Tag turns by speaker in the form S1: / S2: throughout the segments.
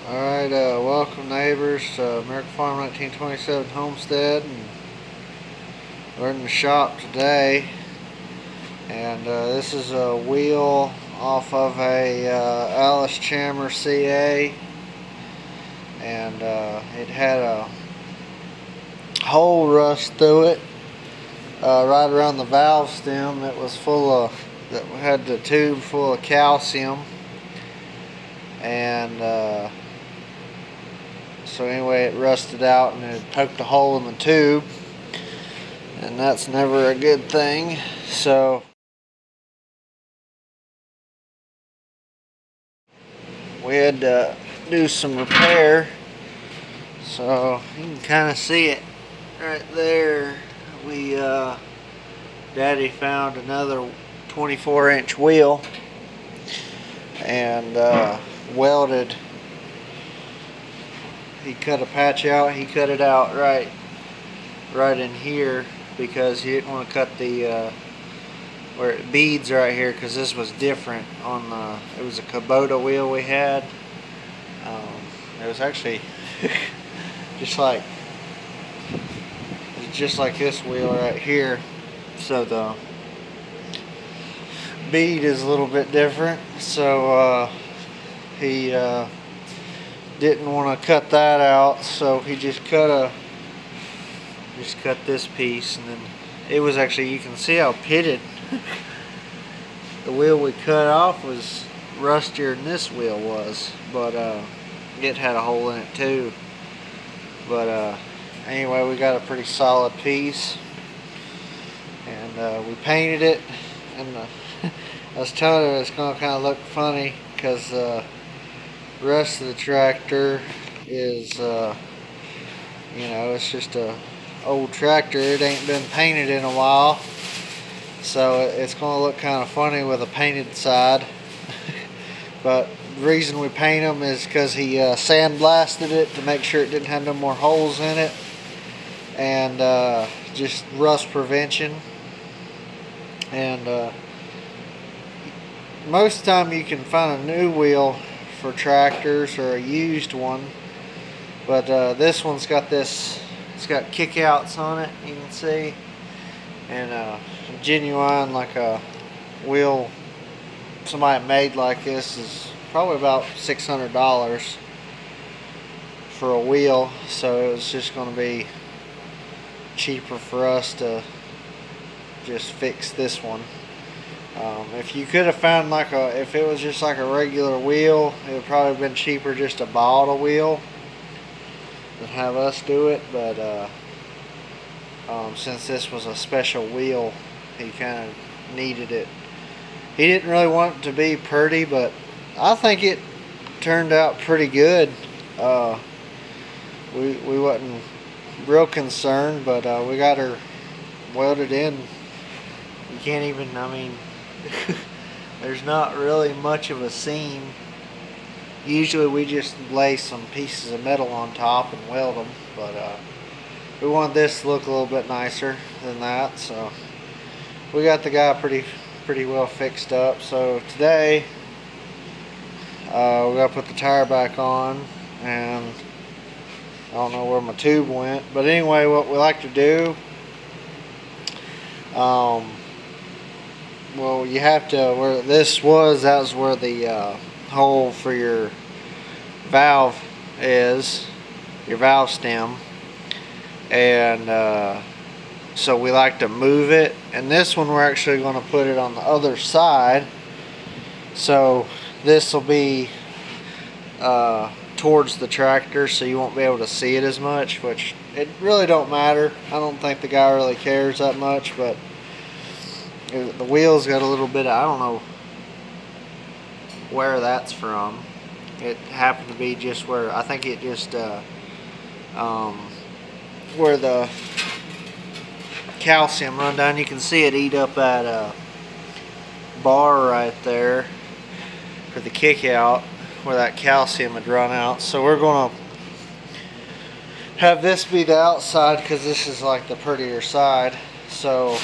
S1: Alright, welcome neighbors to Miracle Farm 1927 Homestead. And we're in the shop today, and this is a wheel off of a Alice Chamber CA, and it had a hole rust through it right around the valve stem. That was that had the tube full of calcium, and so anyway, it rusted out and it poked a hole in the tube, and that's never a good thing. So we had to do some repair. So you can kind of see it right there. Daddy found another 24-inch wheel and welded. He cut a patch out. He cut it out right in here because he didn't want to cut the where it beads right here, because this was different on it was a Kubota wheel we had. It was actually just like this wheel right here. So the bead is a little bit different. So he didn't want to cut that out, so he just cut this piece, and then it was actually, you can see how pitted the wheel we cut off was rustier than this wheel was, but it had a hole in it too. But anyway, we got a pretty solid piece, and we painted it, and I was telling her it's going to kind of look funny because the rest of the tractor is it's just a old tractor. It ain't been painted in a while, so it's going to look kind of funny with a painted side. But the reason we paint them is because he sandblasted it to make sure it didn't have no more holes in it, and just rust prevention. And most of the time you can find a new wheel for tractors or a used one, but this one's got it's got kickouts on it, you can see, and genuine, like a wheel somebody made like this is probably about $600 for a wheel. So it was just going to be cheaper for us to just fix this one. If you could have found if it was just like a regular wheel, it would probably have been cheaper just to buy a wheel than have us do it. But since this was a special wheel, he kind of needed it. He didn't really want it to be pretty, but I think it turned out pretty good. We wasn't real concerned, but we got her welded in. You can't even, I mean, there's not really much of a seam. Usually we just lay some pieces of metal on top and weld them, but we wanted this to look a little bit nicer than that, so we got the guy pretty well fixed up. So today we gotta put the tire back on, and I don't know where my tube went, but anyway, what we like to do, well, you have to, where this was, that was where the hole for your valve is, your valve stem, and so we like to move it. And this one we're actually going to put it on the other side, so this will be towards the tractor, so you won't be able to see it as much, which it really don't matter. I don't think the guy really cares that much, but the wheel's got a little bit of, I don't know where that's from. It happened to be just where, I think it just where the calcium run down. You can see it eat up that bar right there for the kick out, where that calcium had run out. So we're going to have this be the outside because this is like the prettier side, so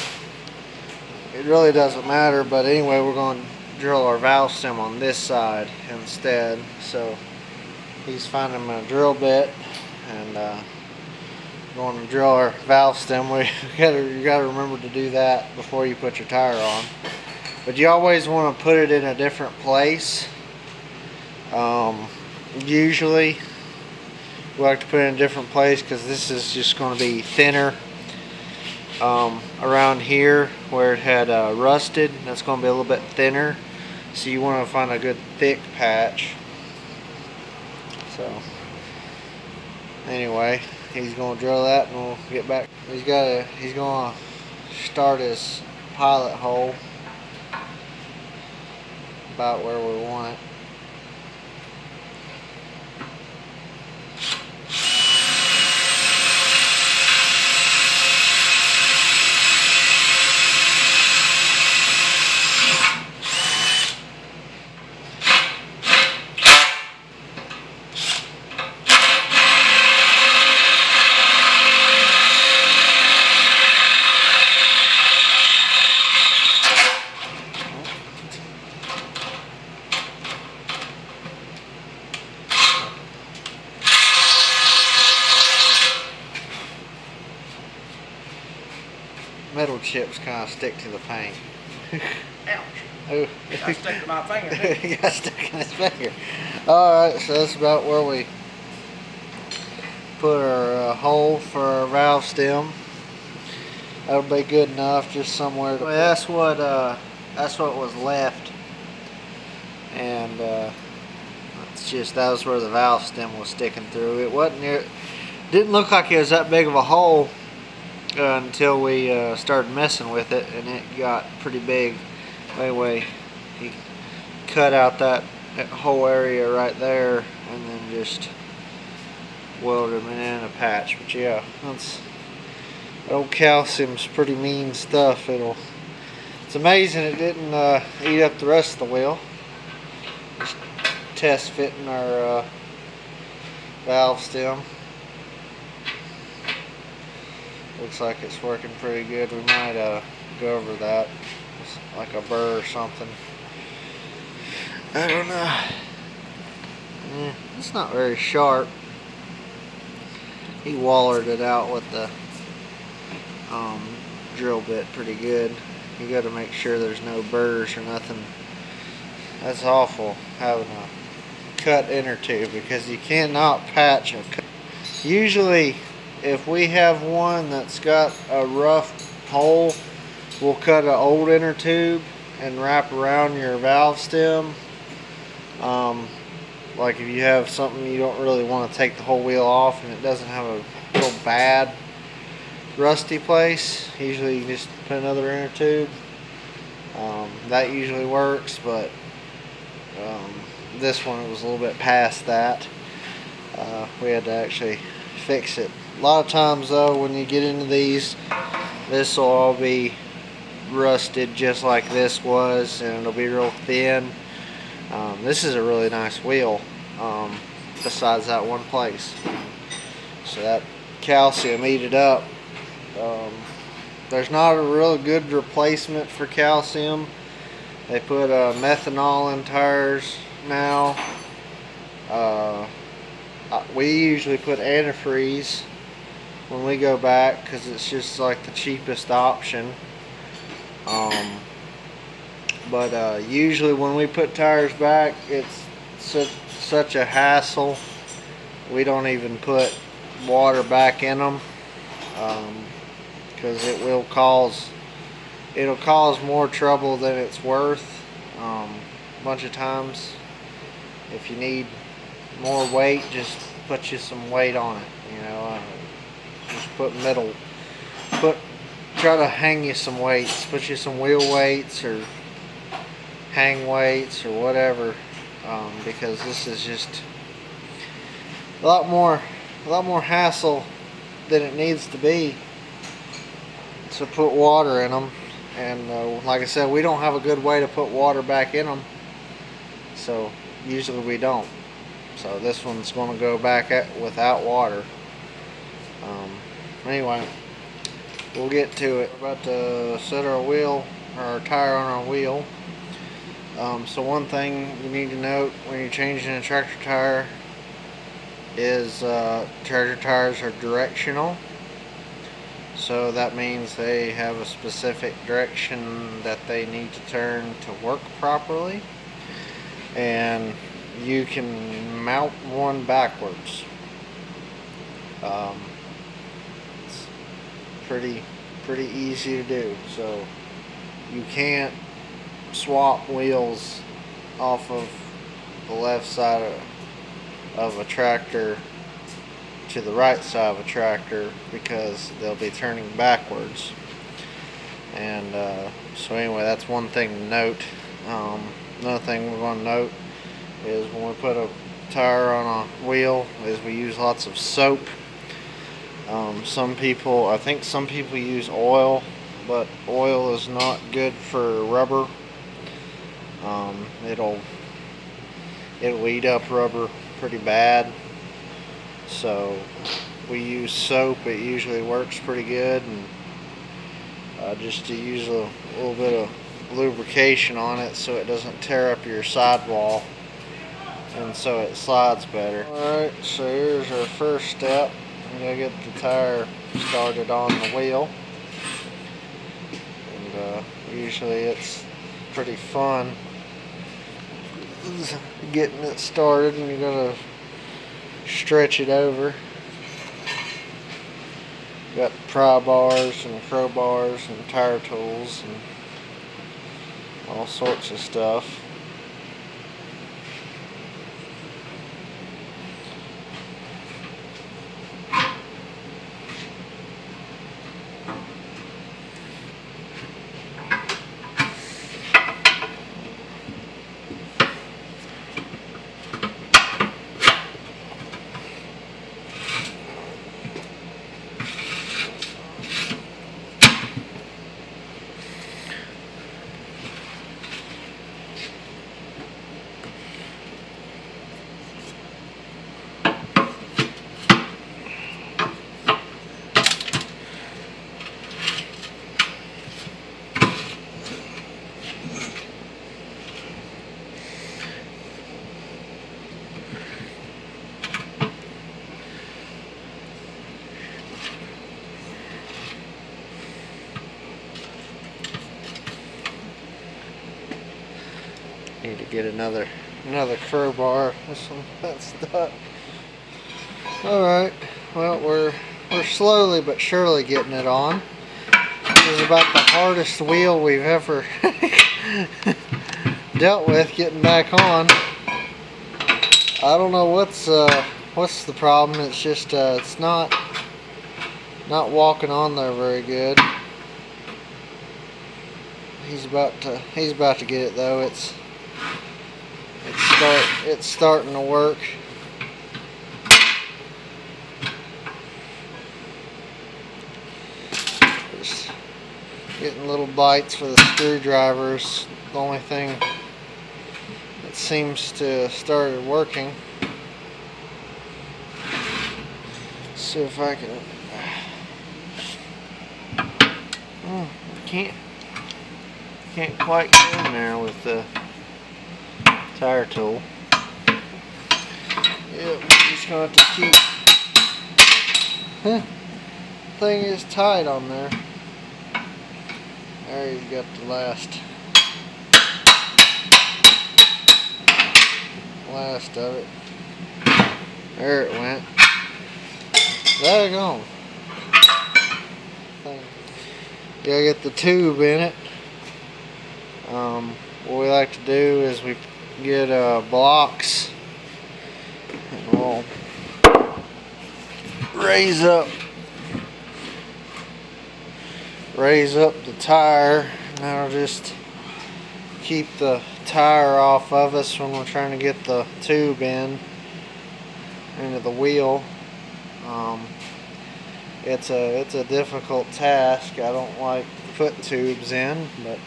S1: it really doesn't matter. But anyway, we're going to drill our valve stem on this side instead. So he's finding a drill bit and going to drill our valve stem. You gotta remember to do that before you put your tire on. But you always want to put it in a different place. Usually we like to put it in a different place because this is just going to be thinner around here where it had rusted. That's going to be a little bit thinner, so you want to find a good thick patch. So anyway, he's going to drill that and we'll get back. He's going to start his pilot hole about where we want it. Metal chips kind of stick to the paint.
S2: Ouch.
S1: Oh.
S2: Got stuck to my finger.
S1: He got stuck in his finger. Alright, so that's about where we put our hole for our valve stem. That'll be good enough, just somewhere to put. That's what was left. And it's just, that was where the valve stem was sticking through. It wasn't near, didn't look like it was that big of a hole until we started messing with it, and it got pretty big. Anyway, he cut out that whole area right there and then just welded them in a patch. But yeah, that's, that old calcium's pretty mean stuff. It's amazing it didn't eat up the rest of the wheel. Just test fitting our valve stem. Looks like it's working pretty good. We might go over that, like a burr or something. I don't know. It's not very sharp. He wallered it out with the drill bit pretty good. You got to make sure there's no burrs or nothing. That's awful having a cut inner tube, because you cannot patch a cut. Usually, if we have one that's got a rough hole, we'll cut an old inner tube and wrap around your valve stem. Like if you have something you don't really want to take the whole wheel off and it doesn't have a real bad rusty place, usually you just put another inner tube. That usually works, but this one was a little bit past that. We had to actually fix it. A lot of times though, when you get into these, this will all be rusted just like this was, and it'll be real thin. This is a really nice wheel, besides that one place. So that calcium ate it up. There's not a real good replacement for calcium. They put methanol in tires now. We usually put antifreeze when we go back because it's just like the cheapest option. But usually when we put tires back, it's such a hassle. We don't even put water back in them because it'll cause more trouble than it's worth. A bunch of times, if you need more weight, just put you some weight on it. You know, just try to hang you some weights. Put you some wheel weights or hang weights or whatever, because this is just a lot more hassle than it needs to be to put water in them. And like I said, we don't have a good way to put water back in them, so usually we don't. So this one's going to go back without water. Anyway, we'll get to it. We're about to set our tire on our wheel. So one thing you need to note when you're changing a tractor tire, is tractor tires are directional. So that means they have a specific direction that they need to turn to work properly. And you can mount one backwards. It's pretty easy to do. So you can't swap wheels off of the left side of a tractor to the right side of a tractor because they'll be turning backwards. And so anyway, that's one thing to note. Another thing we're going to note is when we put a tire on a wheel is we use lots of soap. I think some people use oil, but oil is not good for rubber. It'll eat up rubber pretty bad. So we use soap. It usually works pretty good, and just to use a little bit of lubrication on it so it doesn't tear up your sidewall, and so it slides better. Alright, so here's our first step. I'm going to get the tire started on the wheel, and usually it's pretty fun getting it started, and you're going to stretch it over. Got pry bars and crowbars and tire tools and all sorts of stuff. Need to get another crowbar. This one that's stuck. Alright, well we're slowly but surely getting it on. This is about the hardest wheel we've ever dealt with getting back on. I don't know what's the problem. It's just it's not walking on there very good. He's about to get it though. It's starting to work. Just getting little bites for the screwdrivers. The only thing that seems to started working. Let's see if I can. Oh, can't quite get in there with the tire tool. Yeah, we're just going to have to keep. Thing is tight on there. There you got the last of it. There it went. Daggone. Gotta get the tube in it. What we like to do is we get blocks, and we'll raise up the tire, and that'll just keep the tire off of us when we're trying to get the tube into the wheel. It's a difficult task. I don't like putting tubes in, but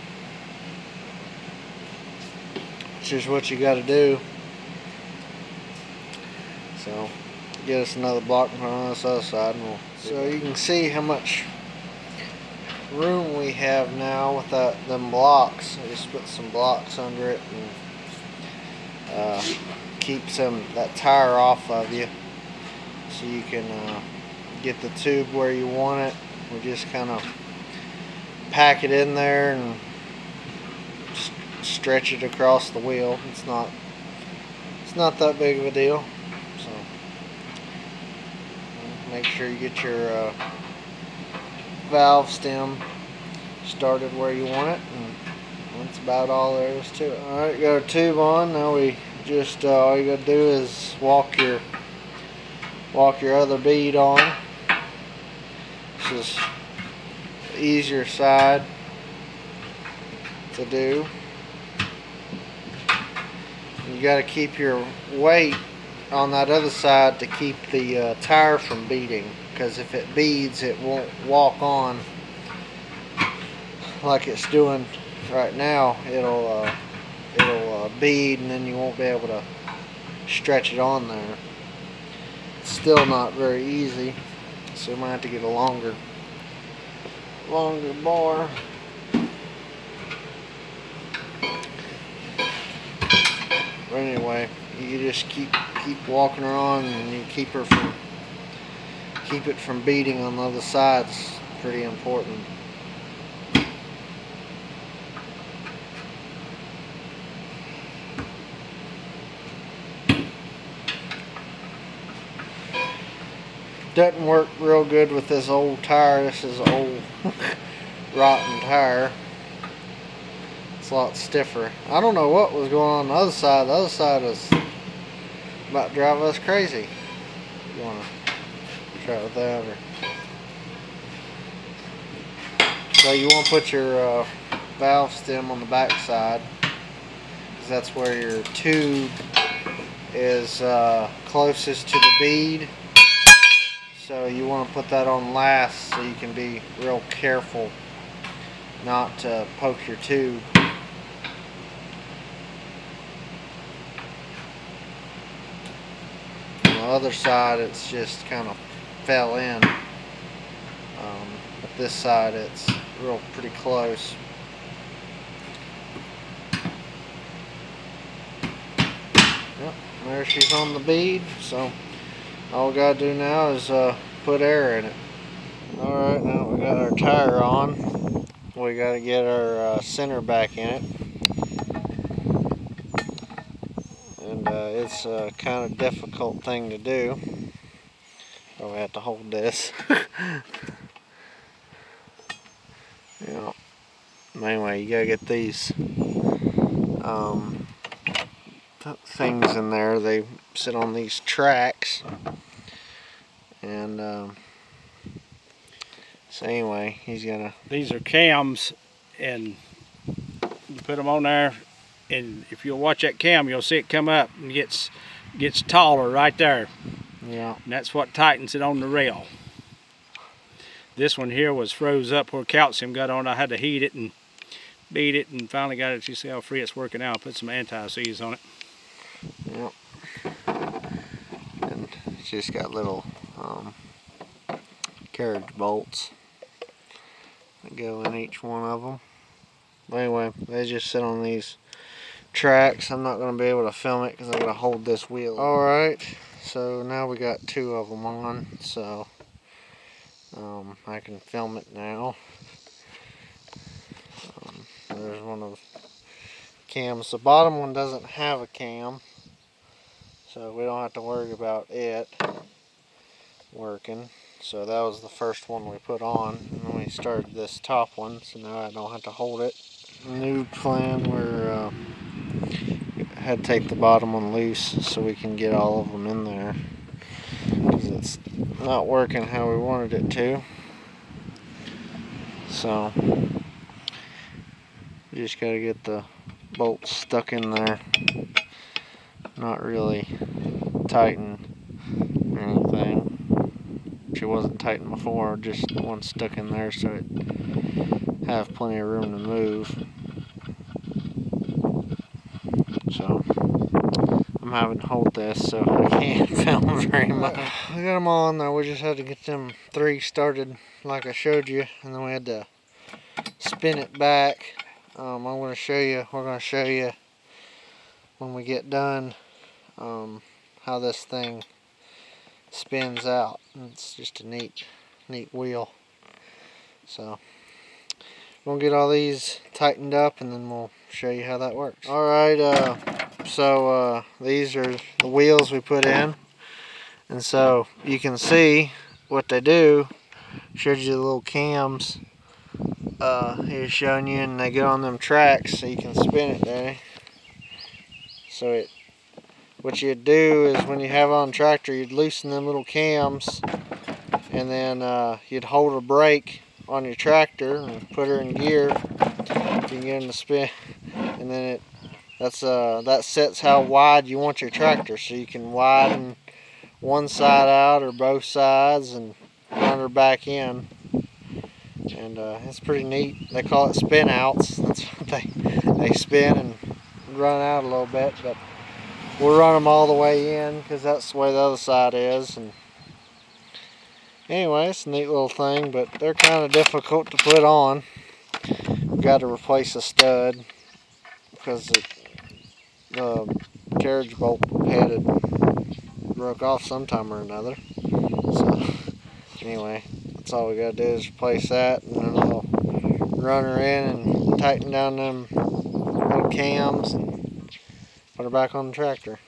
S1: it's just what you got to do. So get us another block on this other side, and so you can see how much room we have now with them blocks. I just put some blocks under it and keeps that tire off of you. so you can get the tube where you want it. We just kind of pack it in there and stretch it across the wheel. It's not that big of a deal. So make sure you get your valve stem started where you want it, and that's about all there is to it. Alright, got our tube on. Now we just all you gotta do is walk your other bead on. This is the easier side to do. You got to keep your weight on that other side to keep the tire from beading, because if it beads, it won't walk on like it's doing right now. It'll bead, and then you won't be able to stretch it on there. It's still not very easy, so we might have to get a longer bar. But anyway, you just keep walking her on, and you keep it from beading on the other side. It's pretty important. Doesn't work real good with this old tire. This is an old rotten tire. It's a lot stiffer. I don't know what was going on the other side. The other side is about to drive us crazy. You want to try it with that? So you want to put your valve stem on the back side, because that's where your tube is closest to the bead. So you want to put that on last, so you can be real careful not to poke your tube. On the other side, it's just kind of fell in. But this side, it's pretty close. Yep, there she's on the bead. So all we gotta do now is put air in it. Alright, now we got our tire on. We gotta get our center back in it. And it's a kind of difficult thing to do. So we have to hold this. Yeah. Anyway, you gotta get these things in there. They sit on these tracks, and so anyway, he's gonna.
S2: These are cams, and you put them on there, and if you'll watch that cam, you'll see it come up and gets taller right there.
S1: Yeah.
S2: And that's what tightens it on the rail. This one here was froze up where calcium got on. I had to heat it and beat it, and finally got it. You see how free it's working out. Put some anti-seize on it.
S1: Yep. And it's just got little carriage bolts that go in each one of them. But anyway, they just sit on these tracks. I'm not going to be able to film it because I'm going to hold this wheel. Alright, so now we got two of them on, so I can film it now. There's one of the cams. The bottom one doesn't have a cam, so we don't have to worry about it working. So that was the first one we put on, and then we started this top one, so now I don't have to hold it. New plan, we're had to take the bottom one loose so we can get all of them in there, because it's not working how we wanted it to. So you just got to get the bolts stuck in there, not really tighten or anything. She wasn't tightened before, just one stuck in there so it have plenty of room to move. So I'm having to hold this, so I can't film very much. I got them all on there. We just had to get them three started like I showed you, and then we had to spin it back. We're going to show you when we get done how this thing spins out. It's just a neat wheel. So we'll get all these tightened up and then we'll show you how that works. Alright, so these are the wheels we put in, and so you can see what they do. Showed you the little cams here showing you, and they go on them tracks so you can spin it there. So what you'd do is when you have on a tractor, you'd loosen them little cams, and then you'd hold a brake on your tractor and put her in gear. You can get them to spin, and then that sets how wide you want your tractor, so you can widen one side out or both sides and run her back in. And it's pretty neat. They call it spinouts. That's what they spin and run out a little bit, but we'll run them all the way in because that's the way the other side is. And anyway, it's a neat little thing, but they're kind of difficult to put on. We've got to replace a stud because the carriage bolt head had broke off sometime or another. So anyway, that's all we got to do is replace that, and then I'll run her in and tighten down them little cams and put her back on the tractor.